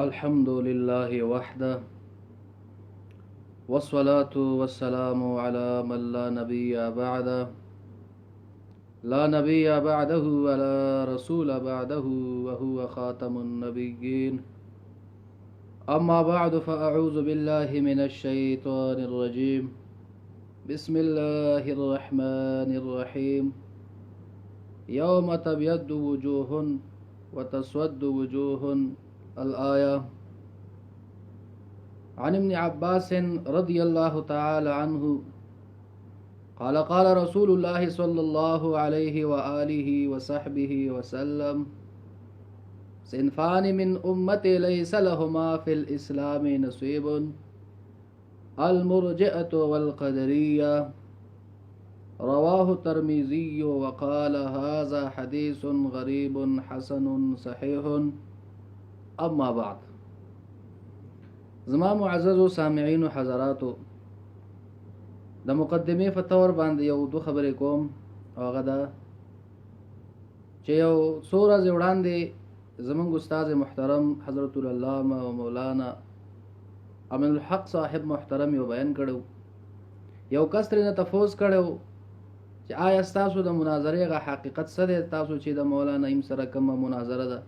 الحمد لله وحده والصلاة والسلام على من لا نبي بعده لا نبي بعده ولا رسول بعده وهو خاتم النبيين. أما بعد فأعوذ بالله من الشيطان الرجيم. بسم الله الرحمن الرحيم. يوم تبيض وجوه وتسود وجوه. الآية. عن ابن عباس رضي الله تعالى عنه قال قال رسول الله صلى الله عليه وآله وصحبه وسلم: صنفان من أمتي ليس لهما في الإسلام نصيب: المرجئة والقدرية. رواه الترمذي وقال هذا حديث غريب حسن صحيح. أما بعد. زما معزز سامعين و حضراتو، د مقدمه په تور باندې یو دو خبرې کوم. هغه دا چې یو څو ورځې وړاندې زمونږ استاد محترم حضرت العلامه او مولانا امین الحق صاحب محترم یو بیان کړو. یو کس ترې تفوس کړو چې آیا تاسو د مناظرې غ حقیقت څه دی؟ تاسو چې د مولانا ایم سره کومه مناظره ده،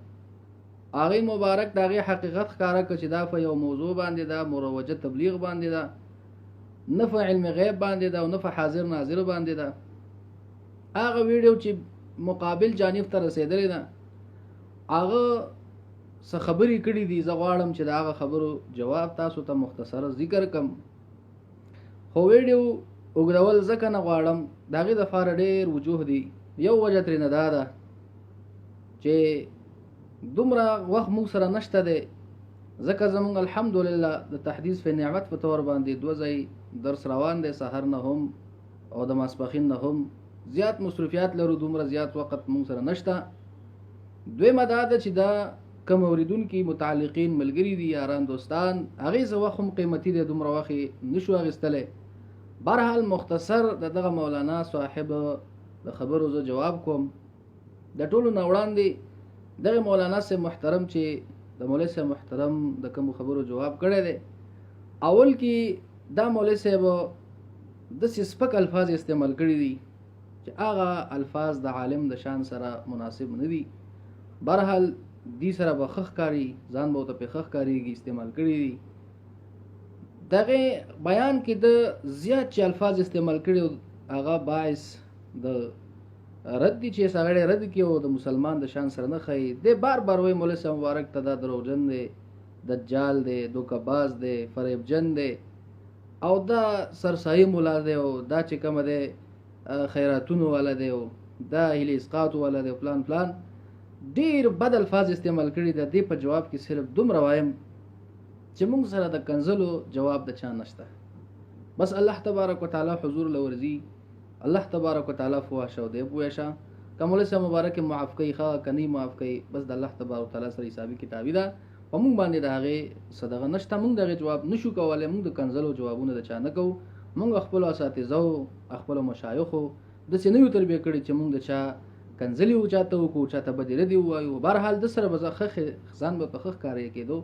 هغه مبارک دغه حقیقت ښکارا کړ چې دا په یو موضوع باندې دا مروجه تبلیغ باندې ده، نه په علم غیب باندې ده او نه په حاضر ناظر باندې ده. هغه ویډیو چې مقابل جانب ته رسیدلې ده، هغه څه خبرې کړې دي. زه غواړم چې دا هغه خبرو جواب تاسو ته مختصر ذکر کم. خو ویډیو وګړول ځکه نه غواړم، دغه د فار ډېر وجوه دي. یو وجه ترې نه ده چې دومره وخت موږ سره نشته دی، ځکه زمونږ الحمدلله د تحدیث په نعمت په تور باندې 2 ځای درس روان دی، سحر نه هم او د ماسپخین نه هم زیات مصروفیات لرو، دومره زیات وخت موږ سره نشته. دویمه دا ده چې دا کم اوریدونکي متعلقین ملګری دي، یاران دوستان، هغې څه وخت هم قیمتي دی، دومره وخت نشو اخیستلی. برحال مختصر دغه مولانا صاحب د خبرو زه جواب کوم. د ټولو نه وړاندې دغه مولانا سے محترم چې د مولوی صاحب محترم د کوم خبرو جواب کړی دی، اول کې دا مولوی صاحب د سپک الفاظ استعمال کړي دي چې هغه الفاظ د عالم د شان سره مناسب نه دي. برحال دې سره به خخ کاری ځان به ته په خخ کاریږي استعمال کړي دي. دغه بیان کې د زیات چې الفاظ استعمال کړي هغه باعث د رد دي چې سغړې رد کې او د مسلمان د شان سره نه خي. د بار بار وای مولوی صاحب مبارک ته دا دروغجن دی، دجال دی، دوکباز دی، فریبجن دی او دا سرسایي مولا دی او دا چې کوم دی خیراتونو والا دی او دا هلي اسقاط والا دی، پلان پلان ډیر بد الفاظ استعمال کړي د دې په جواب کې صرف دومره وایم چې موږ سره د کنزلو جواب د چا نشته. بس الله تبارک وتعالى حضور لورزي، الله تبارک وتعالى فواش او دی بوښه کومل سم مبارک معاف کوي، ښه کني معاف کوي. بس د الله تبارک وتعالى سره حسابي کتابي ده، په موږ باندې دغه صدقه نشته، موږ دغه جواب نشو کولای. موږ د کنزلو جوابونه د چا نه کوو. موږ خپل اساتذه او خپل مشایخ د سینې تربیه کړي چې موږ د چا کنزلی او چاته وکړو، چاته بدره دی وایو. بهرحال د سره بزخه خزان به تخخ کاری کېدو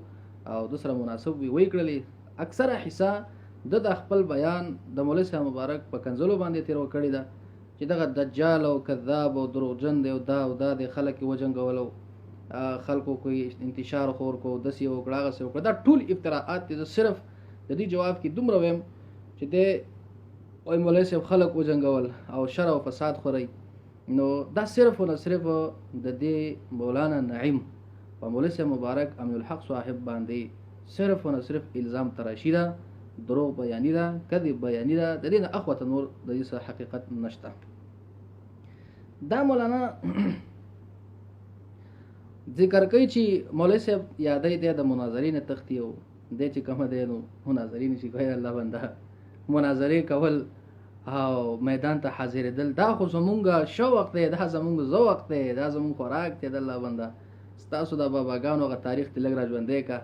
او د سره مناسب وی کړلې. اکثره حصہ د خپل بیان د مولوی صاحب مبارک په کنزلو باندې تیر وکړی دا چې دغه دجال او کذاب او دروغجن دی او دا د خلک وجنګولو، خلکو کوئی انتشار خور کو دسی او کړهغه سره دا ټول افتراءات دي. صرف د دې جواب کې دومره ویم چې د او مولوی صاحب خلک وجنګول او شر او فساد خوري، نو دا صرف او صرف د دې مولانا نعیم په مولوی صاحب مبارک امین الحق صاحب باندې صرف او صرف الزام تراشی ده، دروغ بیانی ده، کذب بیانی ده. د دې نه اخوته نور د دې حقیقت نشته. دا مولانا ذکر کوي چې مولوی صاحب یادې ده د مناظرین تختی او د چې کوم ده نو مناظرین شي کوي الله بنده مناظره کول او میدان ته حاضر دل، دا خو زمونږ شوق دی، دا زمونږ ذوق دی، دا زمونږ خوراک دی. د الله بنده ستاسو د باباګانو غ تاریخ تلګ را ژوندې کا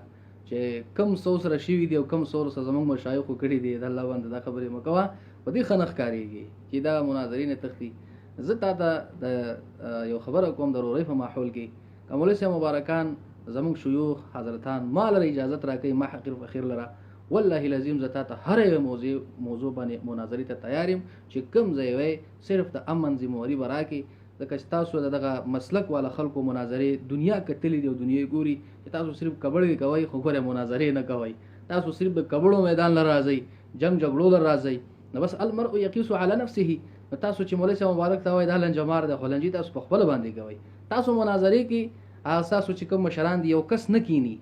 چې کم سو سره شوی دی او کم سو سره زمونږ مشایخ کړي دي. د الله بنده دا خبره مکوا په دې خنخ کاریږي چې دا مناظرین تختی. زه تا د یو خبره کوم ضروري په ماحول کې کومل سه مبارکان زمونږ شيوخ حضرتان ما لره اجازه راکړي ما حقیر فخیر لره والله لازم زتا ته هر یو موضوع باندې مناظرې ته تیار یم چې کوم ځای وي صرف د امن ذمہواری براکي ځکه چې تاسو دغه مسلک والا خلکو مناظرې دنیا کتلې دی او دنیا ګوري چې تاسو صرف کبړې کوي خو ګوره مناظرې نه کوي تاسو صرف د کبړو میدان لر راځي جنگ جګړو لر راځي نو بس المرء يقيس على نفسه تاسو چې مولوی صاحب مبارک ته وای دا لنجمار د خلنجي تاسو په خپل باندې کوي تاسو مناظرې کې اساسو چې کوم مشران دی یو کس نه کینی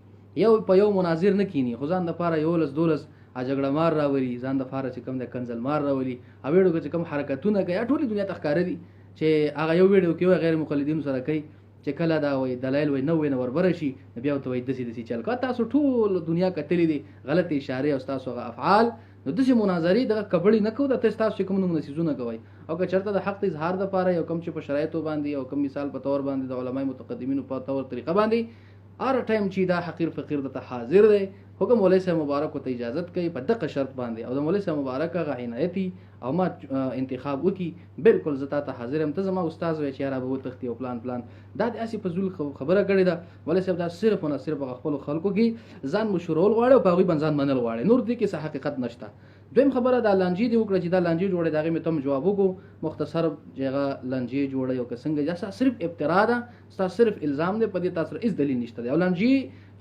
یو په یو مناظر نه کینی خو ځان د پاره یو لس دولس اجګړه مار راولي ځان د پاره چې کوم د کنزل مار راولي او ویډیو چې کوم حرکتونه کوي ټولي دنیا تخکاره دي چې هغه یو ویډیو کې غیر مقلدین سره کوي چې کله دا وای دلایل وای نو وای نو وربر شي بیا ته وای دسي چل کا تاسو ټول دنیا کتلې دي غلط اشاره او تاسو غ افعال نو دغه مناظرې د کبړی نه کو د تاسو کوم نمونه سيزونه کوي او که چرته د حق اظهار د پاره یو کم چې په شرایطو باندې او کم مثال په تور باندې د علماي متقدمینو په تور طریقه باندې ار ټایم چې دا حقیر فقیر د حاضر دی حکم مولوی صاحب مبارک ته اجازه کوي په دغه شرط باندې او د مولوی صاحب مبارک غ عنایتی او ما انتخاب وکي بالکل زتا ته حاضر هم ته زما استاد وای چې را به تختی او پلان دا د اسی فزول خبره کړی دا مولوی صاحب دا صرف او صرف خپل خلکو کې ځان مشورول غواړي او په غوي بنځان منل غواړي نور دي کې حقیقت نشته دویم خبره دا لانجی دی وکړه چې دا لانجی جوړه دغه مې تم جواب وکړو مختصر جګه لانجی جوړه یو کسنګ جاسه صرف ابتراء ده ستا صرف الزام دی په دې تاسو هیڅ دلیل نشته دی او لانجی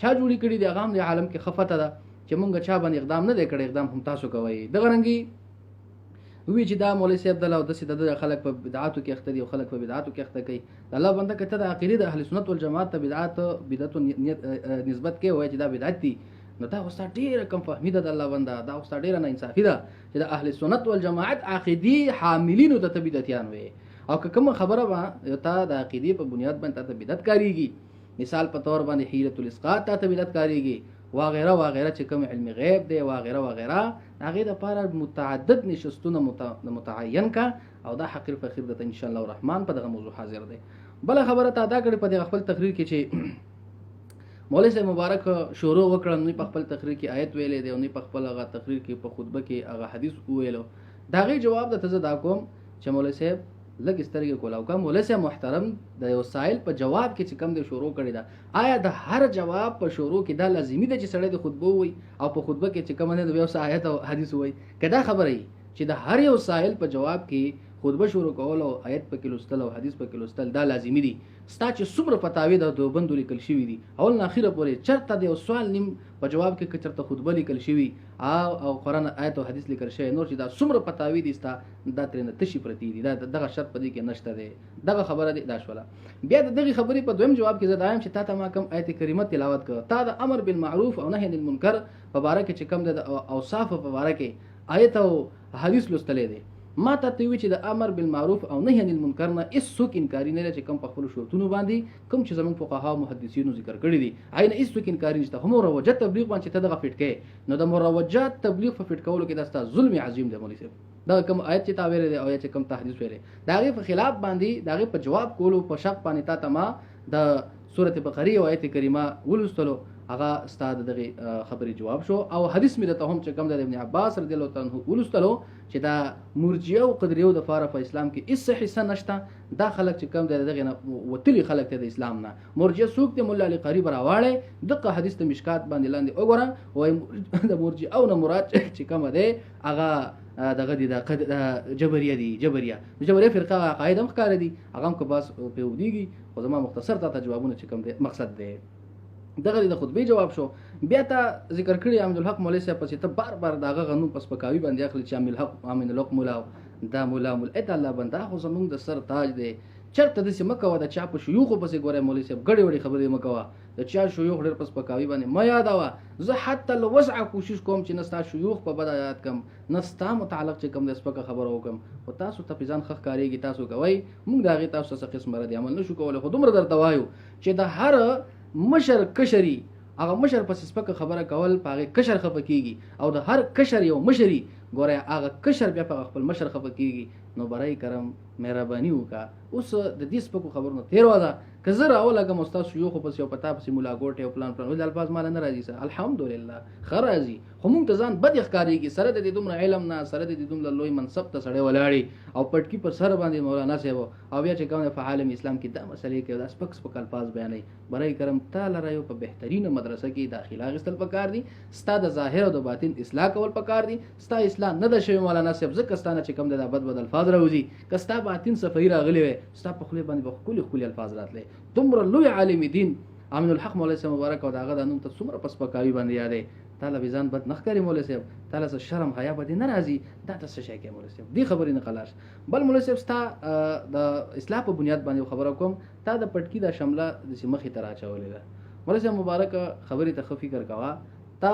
چا جوړی کړي دی هغه هم د عالم کې خفته ده چې مونږ چا باندې اقدام نه دی کړی اقدام هم تاسو کوي دغه رنګي وی چې دا مولوی صاحب د لاو د خلک په بدعاتو کې اخته دي او خلک په بدعاتو کې اخته کوي الله بنده کته د عقیده د اهل سنت والجماعت ته بدعت نسبت کې وای چې دا بدعت دي نو دا اوس ډیره کم فهمي ده د الله بنده دا اوس ډیره نه انصافي ده چې د اهل سنت والجماعت عقیدی حاملینو ته بدعتيان وي او کوم خبره با تا د عقیدی په بنیاد باندې ته بدعت کاریږي مثال په تور باندې حیلۃ الاسقاط ته بدعت کاریږي واغیره واغیره چې کوم علم غیب دی واغیره واغیره هغه د لپاره متعدد نشستونه متعین کا او دا حقیر فخیر ده ان شاء الله الرحمن په دغه موضوع حاضر دی بل خبره تا دا کړي په دغه خپل تقریر کې چې مولوی صاحب مبارک شروع وکړم نه په خپل تقریر کې آیت ویلې دی او نه په خپل هغه تقریر کې په خطبه کې هغه حدیث ویلو دا غي جواب د تزه دا کوم چې مولوی صاحب لګ استرګه کولاو کوم مولوی صاحب محترم د یو سائل په جواب کې چې کم دی شروع کړی دا آیا د هر جواب په شروع کې دا لازمی ده چې سړی د خطبه وي او په خطبه کې چې کم نه د یو آیت او حدیث وي کدا خبره ای چې د هر یو سائل په جواب کې خطبه شروع کول او آیت په کې لوستل او حدیث په کې لوستل دا لازمی دي ستا چې څومره فتاوی د دوبند لیکل شوی دي اول نه اخیره پورې چرته د سوال نیم په جواب کې چرته خطبه لیکل شوی او قرآن آیت او حدیث لیکل شوی نور چې دا څومره فتاوی دي ستا دا ترنه تشي پرتی دي دا دغه شرط پدې کې نشته دی دغه خبره دی دا شوله بیا دغه خبرې په دویم جواب کې زدایم چې تا ته ما کوم آیت کریمه تلاوت کړ تا د امر بالمعروف او نهی عن المنکر په باره کې چې کوم د اوصاف په باره کې آیت او حدیث لوستلې دي ما ته وی چې د امر بالمعروف او نهی عن المنکر نه هیڅ څوک انکاری نه لري چې کوم په خپل شرطونو باندې کوم چې زموږ فقها او محدثینو ذکر کړی دي عین هیڅ څوک انکاری نشته هم مروجه تبلیغ باندې ته دغه فټ کې نو د مروجات تبلیغ په فټ کولو کې داستا ظلم عظیم دی مولوی صاحب دا کوم آیت چې تا ویل دي او چې کوم تحدیث ویل دا غي په خلاف باندې دا غي په جواب کولو په شک باندې تا تما د سورته بقره او آیت کریمه ولستلو هغه استاد دغه خبري جواب شو او حدیث مې ته هم چې کوم د ابن عباس رضی الله تعالی عنہ ولستلو چې دا مرجئه او قدریه د فاره په اسلام کې هیڅ حصہ نشته دا خلک چې کوم دغه وتلی خلک ته د اسلام نه مرجئه سوق ته مولا علی قریب راواړي دغه حدیث ته مشکات باندې لاندې وګوره وای د مرجئه او نه مراد چې کوم ده هغه دغه د جبريه فرقه عقاید هم ښکار دي هغه هم که بس په ودیږي خو زما مختصر ته جوابونه چې کوم ده مقصد ده دغه د خطبه جواب شو بیا ته ذکر کړی عبد الحق مولوی صاحب پسې ته بار بار داغه غنو پس پکاوي باندې اخلي چې عامل حق امین الحق مولا دا مولا مول اته الله بندا خو زمونږ د سر تاج دی چرته د سیمه کوه د چا په شيوخ پسې ګوره مولوی صاحب غړي وړي خبرې مکوه د چا شيوخ ډېر پس پکاوي باندې ما یاد وا زه حتی لو وسع کوشش کوم چې نستا شيوخ په بدايات کم نستا متعلق چې کم د سپکه خبره وکم او تاسو ته ځان خخ کاریږي تاسو کوي موږ داغه تاسو څخه قسم رد عمل نشو کولای خو دومره درته وایو چې د هر مشر کشری هغه مشر پس سپکه خبره کول پاغه کشر خفه کیږي او د هر کشر یو مشري ګوره هغه کشر بیا په خپل مشر خفه کیږي نو برای کرم مهرباني وکا. اوس د دې سپکو خبرونو تیر ودا که زه راولګم استاد شيوخ پس یو پتا پس مولا ګوټه او پلان ول الفاظ مال نه راځي سره الحمدلله خرازي خو مونږ ته ځان بد ښکاریږي سره د دې دومره علم نه سره د دې دومره لوی منصب ته سړی ولاړی او پټکی پر سر باندې مولانا صاحب او بیا چې کومه په عالم اسلام کې دا مسلې کې دا سپک سپک الفاظ بیانې برای کرم تعالی را یو په بهترینه مدرسه کې داخله غستل پکار دي ستا د ظاهر او د باطن اصلاح کول پکار دي ستا اصلاح نه د شوی مولانا صاحب زکستانه چې کوم د بد الفاظ راوځي کستا باطن صفای راغلی وي ستا په خله باندې په خولي الفاظ راتلې دومره لوی عالم دین امین الحق مولا صاحب مبارک او داغه د نوم ته څومره پس پکاوي باندې یادې تعالی بيزان بد نخکاری مولا صاحب تعالی سره شرم حیا بده نه راځي دا څه شي کې مولا صاحب دی خبرې نه خلاص بل مولا صاحب ستا د اسلام په بنیاد باندې خبره کوم تا د پټکی د شمله د مخې تر اچولې ده مولا صاحب مبارک خبرې ته فکر کوا تا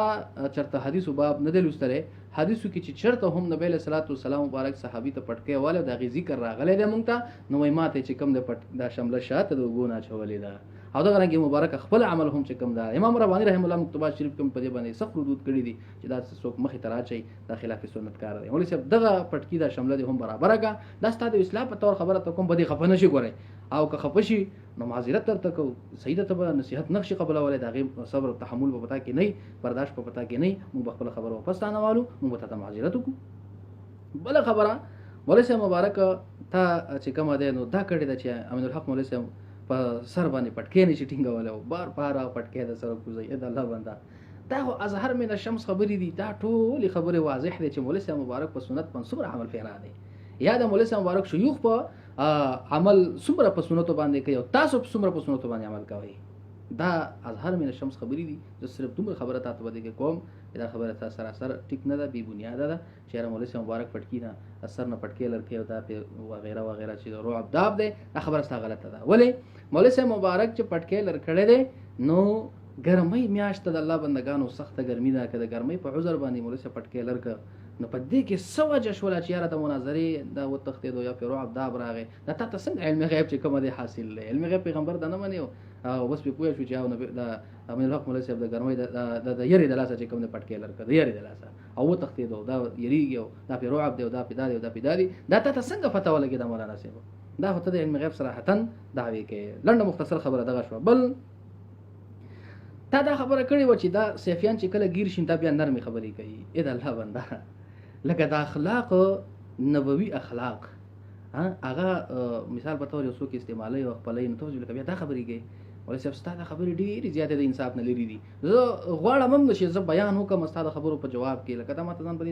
چرته حدیث باب نه د لستره حدیثو کې چې چرته هم نبی له صلوات و سلام مبارک صحابي ته پټکې واله د غي ذکر راغله د مونږ ته نو ماته چې کم د پټ د شمله شاته د وګونه چولې ده او دا غره کې مبارک خپل عمل هم چې کم ده امام رباني رحم الله مکتوبات شریف کوم په دې باندې سخت ردود کړی دي چې دا څوک مخې ته راچي د خلاف سنت کار دی ولې صاحب دغه پټکی د شمله هم برابر کا دا ستاسو اسلام په تور خبره ته کوم بده خفنه شي ګوري او که خفشي نو معذرت تر تک سیده ته نصيحت نقش قبل ولې دغه صبر او تحمل په پتا کې نه برداشت په پتا کې نه مو خپل خبره واپس تانه والو مو ته معذرت کو بل خبره ولې مبارک تا چې کوم ده نو دا کړی د چې امین الحق مولوی په سر باندې پټکې نه چټینګول بار بار پټکې د سر کوزي د الله بندا دا هو ازهر من الشمس خبرې دي دا ټول خبره واضح دي چې مولوی مبارک په سنت منصور عمل پیرا دي یا د مولوی مبارک شيوخ په عمل څومره په سنتو باندې کوي تاسو په څومره په سنتو باندې عمل کوي دا ازهر من الشمس خبرې دي چې صرف دومره خبره تاسو باندې کوم دا خبره تاسو سره ټیک نه ده بی بنیاد ده چې مولوی مبارک پټکی نه اثر نه پټکی لرکې او دا په وغیرہ وغیرہ چې روعب داب ده دا خبره ستاسو غلطه ده ولی مولوی مبارک چې پټکی لرکړې ده نو ګرمۍ میاشت د الله بندگانو سخت ګرمي ده کده ګرمۍ په عذر باندې مولوی پټکی لرکړه نو په دې کې سوجه شول چې یاره د مناظرې د وتختیدو یا په روعب داب راغی دا تاسو څنګه علم غیب چې کوم دی حاصل لې علم غیب پیغمبر د نه منیو او بس په پوهه شو چې او د امین الحق مولوی صاحب د ګرمۍ د یری د لاسه چې کوم د پټکی لرکړه د یری د لاسه او وتختیدو دا یریږي دا په روعب دی او دا په دادی او دا په دادی دا تاسو څنګه پته ولګی د مولانا صاحب دا هته د علم غیب صراحتا دعوی کې لنډه مختصر خبره دغه شو بل تا دا خبره کړې و چې دا سیفیان چې کله گیر شین تا بیا نرمي خبرې کوي اې د الله بنده لکه د اخلاق نبوي اخلاق هغه مثال په تور یو څوک استعمالي او خپلې نو توجه لکه بیا دا خبرې کوي ولې چې ستاسو خبرې ډېری زیاتې د انصاف نه لري دي زه غواړم هم چې زه بیان وکم ستاسو خبرو په جواب کې لکه دا ماته ځان په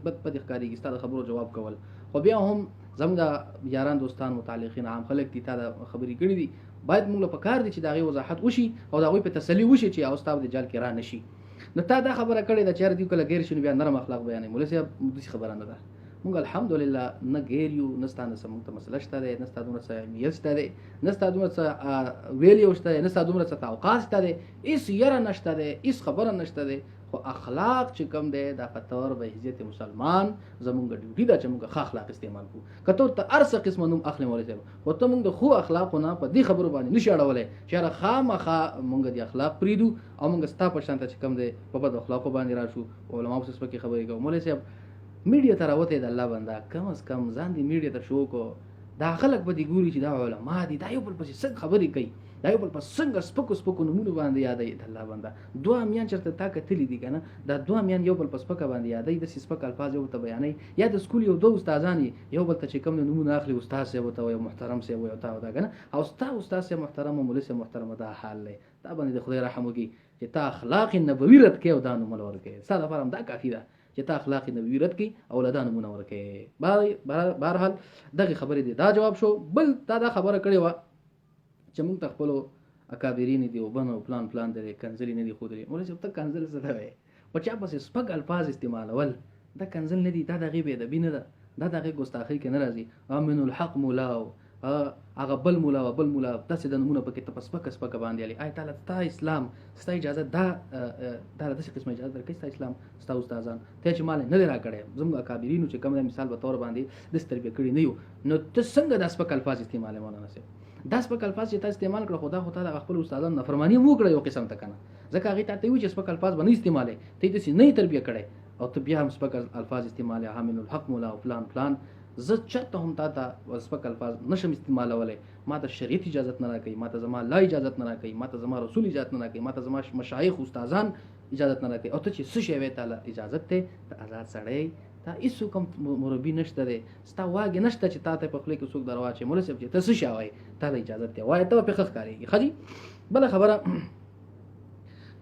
بد بد ښکاریږي ستاسو خبرو جواب کول خو بیا هم زموږ یاران دوستان متعلقین عام خلک دي تا خبرې کړې دي باید موږ په کار دي چې دا غي وضاحت وشي او دا غوي په تسلی وشي چې او ستاسو د جال کې را نشي نو تا دا خبره کړې د چیر دی کله غیر شنو بیا نرم اخلاق بیانې مولوی صاحب د خبره نه ده مونږ الحمدلله نه غیر یو نستانه سم ته مسله شته ده نستادونه څه میز شته ده نستادونه څه ویلیو شته ده نستادونه څه توقع شته ده ایس یره نشته ده ایس خبره نشته ده خو اخلاق چې کوم ده د فطور به حیثیت مسلمان زمونږ ډیوټي ده چې مونږ ښه اخلاق استعمال کوو کته ته ارسه قسم نوم اخلي مولوی صاحب او ته مونږ د خو اخلاقونه په دې خبرو باندې نشي اړولې چې را خامخا مونږ د اخلاق پریدو او مونږ ستا په شانته چې کوم ده په بد اخلاق باندې راشو علماء اوس په کې خبرې کوي مولوی صاحب میډیا ته راوته د الله بندا کم از کم ځان دی میډیا ته شو کو دا خلک به دی ګوري چې دا علماء دي دا یو بل پسې څنګه خبرې کوي دا یو بل پسې څنګه سپکو سپکو نمونه باندې یادې د الله بندا دوه میان چرته تا کتلی دي کنه دا دوه میان یو بل پسې سپکه باندې یادې د سپک الفاظ یو ته بیانې یا د سکول یو دوه استادان یو بل ته چې کوم نمونه اخلي استاد سه وته یو محترم سه وي او دا کنه او استاد سه محترم او مولوی سه محترم دا حال له دا باندې د خدای رحم وکي چې تا اخلاق نبوي رد کې او دا نوم ور کې ساده فرم دا کافی ده چې تا اخلاق نبوي رد کی اولادانو منور کې بهرحال دغه خبرې دي دا جواب شو بل دا خبره کړې و چې موږ خپل اکابرین دي او بنو پلان دي کنزلی نه دي خو دي مولوی صاحب ته کنزل څه دی په چا پسې سپک الفاظ استعمالول دا کنزل نه دي دا دغه به د بینه دا دغه ګستاخی کې نه راځي امن الحق مولاو هغه بل مولا داسې د نمونه پکې ته پسپک باندې علي آی تعالی تا اسلام ستا اجازه دا داسې قسمه اجازه درکې ستا اسلام ستا استادان ته چې مال نه را کړې زموږ اکابرینو چې کوم مثال به تور باندې د تربیه کړی نه یو نو ته څنګه د سپک الفاظ استعمال مولانا سي دا سپک الفاظ چې تا استعمال کړ خدا د خپل استادان نافرمانی مو کړ یو قسم ته کنه ځکه هغه ته وی چې سپک الفاظ باندې استعمالې ته دې نه تربیه کړې او ته بیا هم سپک الفاظ استعمال حامل الحق مولا او فلان زه چاته هم تا ته سپک الفاظ نشم استعمالولی، ما ته شریعت اجازت نه راکوي، ما ته زما الله اجازت نه راکوي، ما ته زما رسول اجازت نه راکوي، ما ته زما مشایخ استادان اجازت نه راکوي. او ته چې څه شی وې تعالی اجازت ته آزاد سړی تا هیڅ کوم مربي نشته دی، ستا واګې نشته چې تا ته په خولې کې څوک درواچي مولوي صاحب چې ته څه شی وایې تعالی اجازت دی وایې ته په ښه ښکارېږي. ښه دي. بله خبره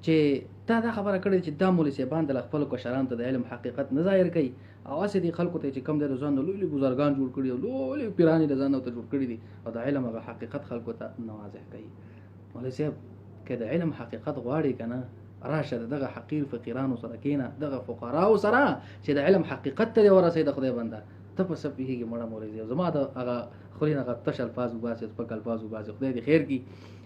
چې تا دا خبره کړې چې دا مولوي صاحبان د خپلو کشرانو ته د علم حقیقت نه ظاهر کوي او هسې دې خلکو ته چې کم دی د ځان د لوی لوی بزرګان جوړ کړي او لوی لوی پیران د ځان ته جوړ کړي دي او د علم هغه حقیقت خلکو ته نه واضح کوي. مولوي صاحب که د علم حقیقت غواړي که نه راشه دغه حقیر فقیرانو سره کېنه، دغه فقراو سره چې د علم حقیقت ته دې ورسوي د خدای بنده. ته په څه پوهېږې مړه مولوي صاحب، زما د هغه خولې نه هغه تش الفاظ وباسې، سپک الفاظ وباسې، خدای دې خیر کړي.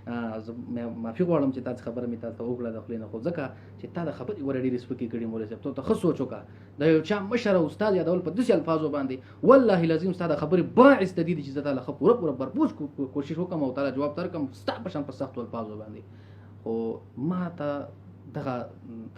معافي غواړم چې تاسو خبره مې تاسو ته وکړه د خولې نه، خو ځکه چې تا د خبرې ور ډېرې سپکې کړي مولوي صاحب. ته ښه سوچ وکړه د یو چا مشر او استاد یادول په داسې الفاظو باندې والله لازم ستا د خبرې باعث د دې چې زه تعالی ښه پوره برپوس کوشش وکړم او تعالی جواب درکړم ستا په شان په سختو الفاظو باندې. خو ما ته دغه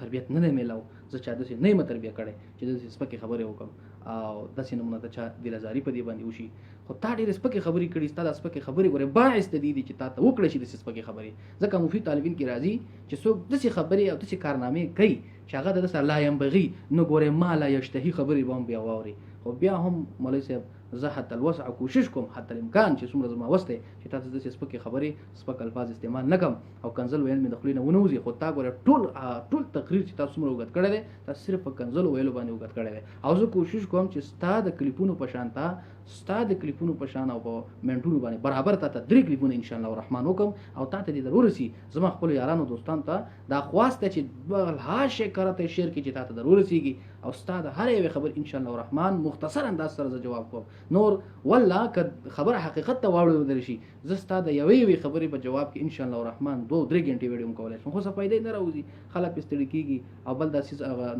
تربیت نه دی میلاو، زه چا داسې نه یم تربیه کړی چې داسې سپکې خبرې وکړم او داسې نمونه ته چا دلازاري په دې باندې وشي. خو تا ډېرې سپکې خبرې کړي، ستا دا سپکې خبرې ګورې باعث د دې دي چې تا ته وکړی شي داسې سپکې خبرې. ځکه مفید طالبین کې راځي چې څوک داسې خبرې او داسې کارنامې کوي چې هغه د سره لا ينبغي نو ګورې ما لا یشتهي خبرې به هم بیا واوري. خو بیا هم مولوي صاحب زه حتی الوسع کوشش کوم حتی الامکان چې څومره زما وس دی چې تاسو داسې سپکې خبرې سپک الفاظ استعمال نه کړم او کنزل ویل مې د خولې نه ونه وځي. خو تا ګوره ټول تقریر چې تاسو څومره اوږد کړی دی تاسو صرف په کنزل ویلو باندې اوږد کړی دی. او زه کوشش کوم چې ستا د کلیپونو په شان او په منټونو باندې برابر تا ته 3 کلیپونه ان شاء الله الرحمن وکم او تا ته دې ضروري سي زما خپل یارانو دوستانو ته دا خواسته چې بل هاشه کرته شیر کې چې تا ته ضروري سيږي او ستا د هر یو خبر ان شاء الله الرحمن مختصر انداز سره جواب کوم. نور والله که خبر حقیقت ته واړو درشي زه ستا د یوې خبرې په جواب کې ان شاء الله الرحمن 2-3 غنټې ویډیو کولای شم. خو څه فائدې نه راوځي، خلک پستړي کیږي او بل داسې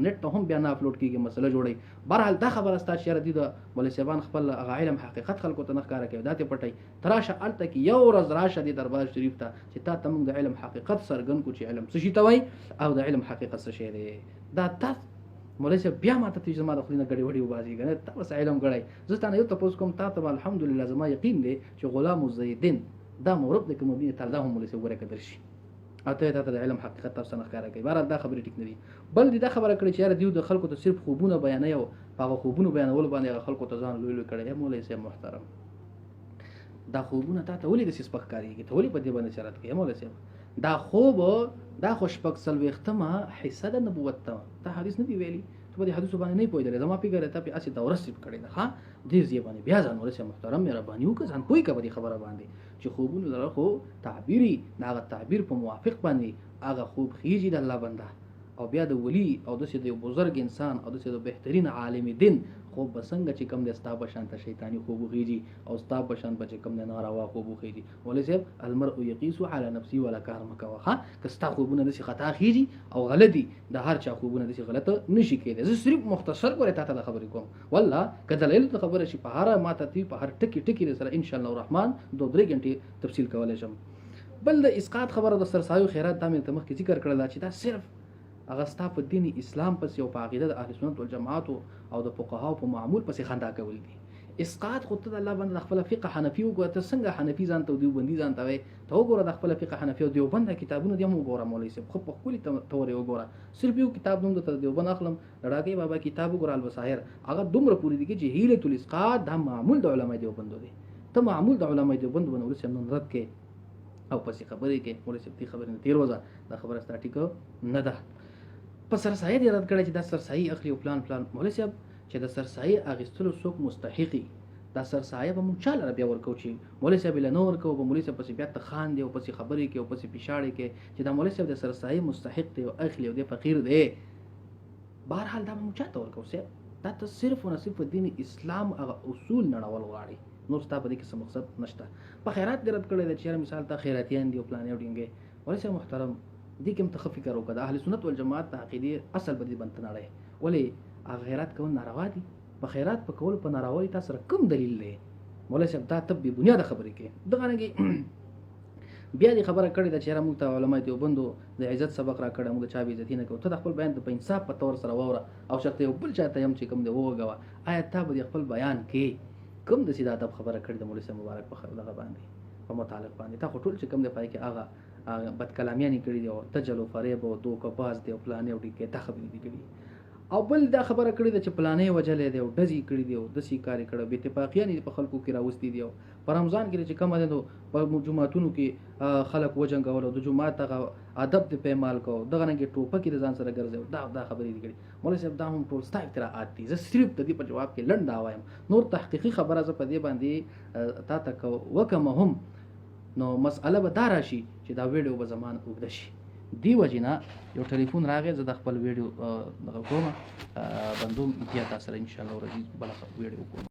نت ته هم بیا نه اپلوډ کیږي، مسله جوړي. بهرحال دا خبره ستا چې دي د مولوي صاحبان خپل علم حقیقت خلکو ته نه ښکاره کوي، دا ته پټي تراشه الته کې یو ورځ راشه د دربار شریف ته چې تا ته موږ د علم حقیقت سرګن کو چې علم څه شي ته وای او د علم حقیقت څه شی دی. دا تاسو مولوي صاحب بیا ماته چې زما د خلینو غړي وړي وباسي کنه تاسو علم غړي. زه ستانه یو تاسو کوم ته الحمدلله زما یقین دی چې غلام زیدین دا مورب د کوم دین تر دا هم مولوي صاحب ورکه درشي اته ته د علم حقیقت تاسو نه ښکاره کوي. بهر دا خبره ټیک نه دي. بل دا خبره کړي چې یاره دیو د خلکو ته صرف خوبونه بیانوي او هغه خوبونه بیانول باندې خلکو ته ځان لوی کړي. مولوي صاحب محترم دا خوبونه ته ولې د سپک کاریږي، ته ولې په دې باندې شرط کوي؟ مولوي صاحب دا خوب دا خوشپک سلوختمه حصہ د نبوت ته حدیث نه دی ویلي، ته په حدیث باندې نه پوهیدل. زما پیګره ته په اسې دوره سپ کړي نه ها دې ځای باندې بیا ځان ولې محترم مهرباني وکړه ځان پوي کوي خبره باندې چې خوبونه لره خو تعبیري دا تعبیر په موافق باندې هغه خوب خيږي د الله بنده او بیا د ولی او د سید یو بزرګ انسان او د سید بهترین عالم دین خو بسنګ چې کم د ستا بشان ته شیطانی خوب خيږي او ستا بشان بچ کم نه ناروا خوب خيږي. ولې صاحب المرء يقيس على نفسه ولا كار مکوا ها که ستا خوبونه د خطا خيږي او غلطي د هر چا خوبونه د غلطه نشي کېدای. زه صرف مختصر کوره ته خبرې کوم والله کله له خبره شي په هر ماته تی په هر ټکی سره ان شاء الله الرحمن 2-3 غنټې تفصیل کولای شم. بل د اسقاط خبره د سرسایو خیرات د مې تمخ ذکر کړل چې دا صرف هغه ستا په دین اسلام پس یو په عقیده د اهل سنت والجماعت او د فقهاو په معمول پس خندا کول دي. اسقاط خو ته الله باندې خپل فقه حنفي وګوره، ته څنګه حنفي ځان ته دیوبندي ځان ته وي ته وګوره د خپل فقه حنفي او دیوبند کتابونه دی مو وګوره. مولوي صاحب خو په خپل توري وګوره صرف یو کتاب نوم د دیوبند اخلم راګي بابا کتاب وګوره البصائر هغه دومره پوری دي چې هیله الاسقاط د معمول د علماء دیوبند دي. ته معمول د علماء دیوبند ونول سم نن رد کې او پسې خبرې کې مولوي صاحب دې خبرې نه تیر وځه دا خبره ستاټیک نه ده. په سرسایه دی رد کړی چې دا سرسایه اخلي او پلان مولوي صاحب چې د سرسایه اغستلو څوک مستحقي دا سرسایه به مونږ چاله بیا ورکو چې مولوي صاحب له نور کو به مولوي صاحب پسې بیا ته خان دی او پسې خبرې کې او پسې پښاړې کې چې دا مولوي صاحب د سرسایه مستحق دی او اخلي او د فقیر دی. بهرحال دا مونږ چاته ورکو صاحب دا ته صرف او صرف دین اسلام هغه اصول نړول غواړي نور ستا په دې کې څه مقصد نشته. په خیرات دی رد کړی د چیرې مثال ته خیراتیان دی او پلان یو ډینګي مولوي صاحب محترم دې کوم ته فکر وکړه د اهل سنت والجماعت ته عقیده اصل بدی بنت نه لري ولې خیرات کول ناروا دي. په خیرات په کول په ناراوي تاسو کوم دلیل دی؟ مولوي صاحب دا طبي بنیاد خبرې کې دغه نګي بیا دې خبره کړې ده چې موږ ته علماء دیوبندو د عزت سبق را کړه موږ چا به عزت نه کوو. ته خپل بیان په انصاف په تور سره ووره او شرط یو بل چاته يم چې کوم دی وګوا آیا ته به خپل بیان کې کوم د سیده ادب خبره کړې د مولوي صاحب مبارک په دغه باندې په متعلق باندې تا خو ټول چې کوم دی پای کې هغه بد کلامیانې کړي دي او تجل او فریب او دوکه‌باز دی او فلانې او ډیکې دا خبرې دي کړي او بل دا خبره کړې ده چې پلانې وجلې دی او ډزې کړي دي او داسې کارې کړی بې اتفاقیانې په خلکو کې راوستي دي او په رمضان کې چې کومه دی نو په جوماتونو کې خلک وجنګول او د جومات هغه ادب د پیمال کو دغه رنګې ټوپکې د ځان سره ګرځي دا خبرې دي کړي مولوي صاحب دا هم ټول ستا اختراعات دي زه صرف د دې په جواب کې لنډ دا وایم نور تحقیقي خبره زه په دې باندې تا ته وکم هم نو مسأله به دا راشي چې دا ویډیو به زمان اوږده شي دی وجینا یو ټلیفون راغی زه د خپل ویډیو دغه کوم بندوم بیا تاسو سره ان شاء الله ورځي بل ویډیو کوم